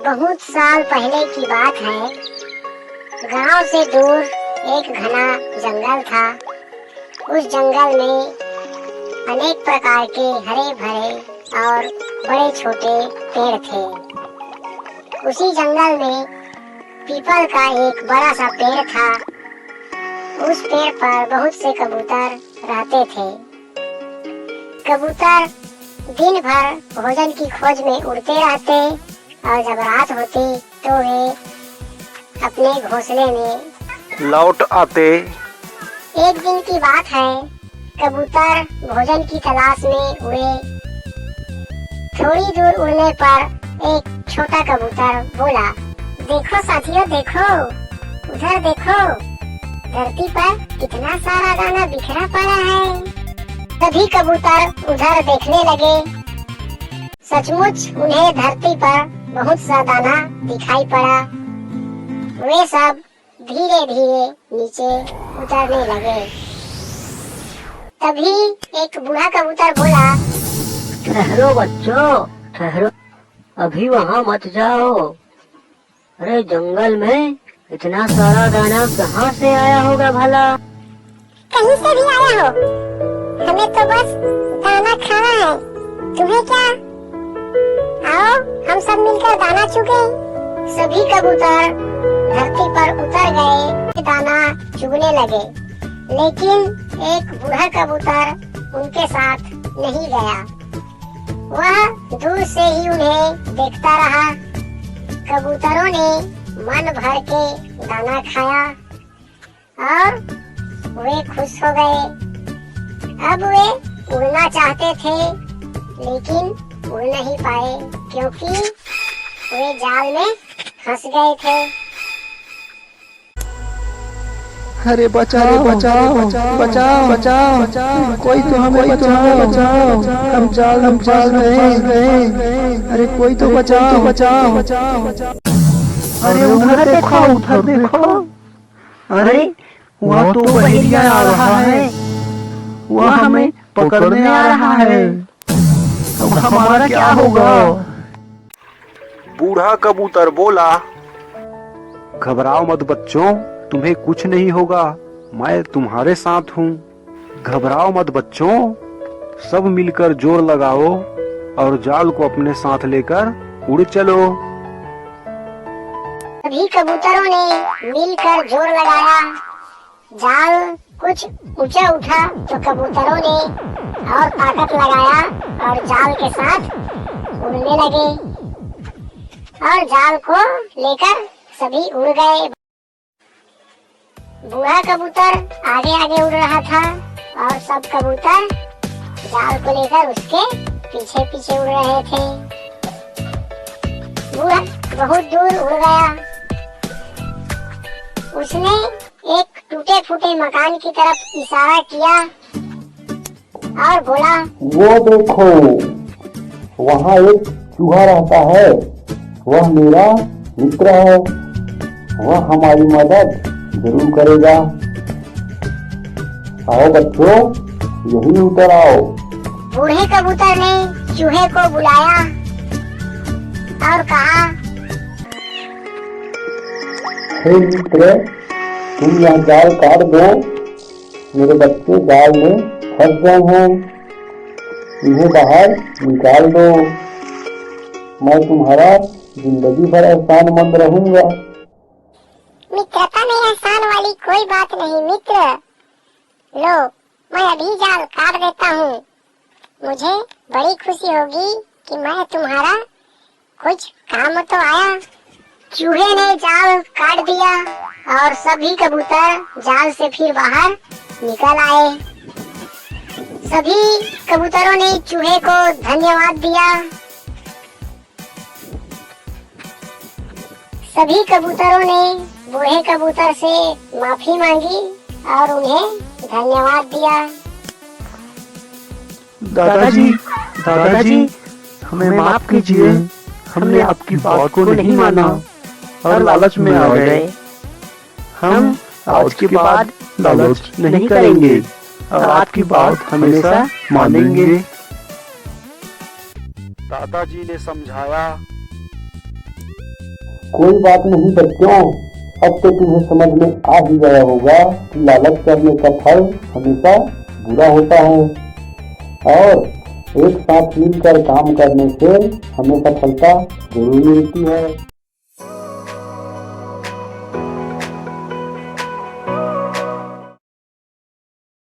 बहुत साल पहले की बात है। गांव से दूर एक घना जंगल था। उस जंगल में अनेक प्रकार के हरे भरे और बड़े छोटे पेड़ थे। उसी जंगल में पीपल का एक बड़ा सा पेड़ था। उस पेड़ पर बहुत से कबूतर रहते थे। कबूतर दिन भर भोजन की खोज में उड़ते रहते और जब रात होती तो वे अपने घोंसले में लौट आते। एक दिन की बात है, कबूतर भोजन की तलाश में उड़े। थोड़ी दूर उड़ने पर एक छोटा कबूतर बोला, देखो साथियों देखो, उधर देखो, धरती पर कितना सारा दाना बिखरा पड़ा है। सभी कबूतर उधर देखने लगे। सचमुच उन्हें धरती पर बहुत सा दाना दिखाई पड़ा। वे सब धीरे धीरे नीचे उतरने लगे। तभी एक बूढ़ा कबूतर बोला, ठहरो बच्चों, ठहरो, अभी वहाँ मत जाओ। अरे जंगल में इतना सारा दाना कहाँ से आया होगा भला? कहीं से भी आया हो, हमें तो बस दाना खाना है, तुम्हें क्या? आओ हम सब मिलकर दाना चुगे। सभी कबूतर धरती पर उतर गए, दाना चुगने लगे। लेकिन एक बूढ़ा कबूतर उनके साथ नहीं गया। वह दूर से ही उन्हें देखता रहा। कबूतरों ने मन भर के दाना खाया और वे खुश हो गए। अब वे उड़ना चाहते थे लेकिन उड़ नहीं पाए क्योंकि वे जाल में फंस गए थे। अरे बचाओ बचाओ बचाओ बचाओ, कोई तो हमें बचाओ, हम जाल में फंस गए। अरे कोई तो बचाओ बचाओ। अरे उधर देखो, उधर देखो, अरे वहाँ तो बहेलिया आ रहा है, वह हमें पकड़ने आ रहा है। अब हमारा क्या होगा? बूढ़ा कबूतर बोला, घबराओ मत बच्चों, तुम्हें कुछ नहीं होगा, मैं तुम्हारे साथ हूँ। घबराओ मत बच्चों, सब मिलकर जोर लगाओ और जाल को अपने साथ लेकर उड़ चलो। सभी कबूतरों ने मिलकर जोर लगाया। जाल कुछ ऊंचा उठा तो कबूतरों ने और ताकत लगाया और जाल के साथ उड़ने लगे और जाल को लेकर सभी उड़ गए। बूढ़ा कबूतर आगे आगे उड़ रहा था और सब कबूतर जाल को लेकर उसके पीछे पीछे उड़ रहे थे। बूढ़ा बहुत दूर उड़ गया। उसने एक टूटे फूटे मकान की तरफ इशारा किया और बोला, वो देखो, वहाँ एक चूहा रहता है, वह मेरा मित्र है, वह हमारी मदद जरूर करेगा। आओ बच्चों, यही उतर आओ। बूढ़े कबूतर ने चूहे को बुलाया और कहा, हे मित्र, तुम यह जाल काट दो, मेरे बच्चे जाल में फंस गए हैं, इन्हें बाहर निकाल दो, मैं तुम्हारा जिंदगी भर एहसानमंद रहूंगा। मित्रता में एहसान वाली कोई बात नहीं मित्र। लो, मैं अभी जाल काट देता हूँ। मुझे बड़ी खुशी होगी कि मैं तुम्हारा कुछ काम तो आया। चूहे ने जाल काट दिया और सभी कबूतर जाल से फिर बाहर निकल आए। सभी कबूतरों ने चूहे को धन्यवाद दिया। सभी कबूतरों ने बूढ़े कबूतर से माफी मांगी और उन्हें धन्यवाद दिया। दादाजी, दादाजी, हमें माफ कीजिए, हमने आपकी बात को नहीं माना और लालच में आ गए। हम आज के बाद लालच नहीं करेंगे और आपकी बात हमेशा मानेंगे। दादाजी ने समझाया, कोई बात नहीं बच्चों, अब तो तुम्हें समझ में आ ही गया होगा कि लालच करने का फल हमेशा बुरा होता है और एक साथ मिलकर काम करने से हमें सफलता जरूर मिलती है।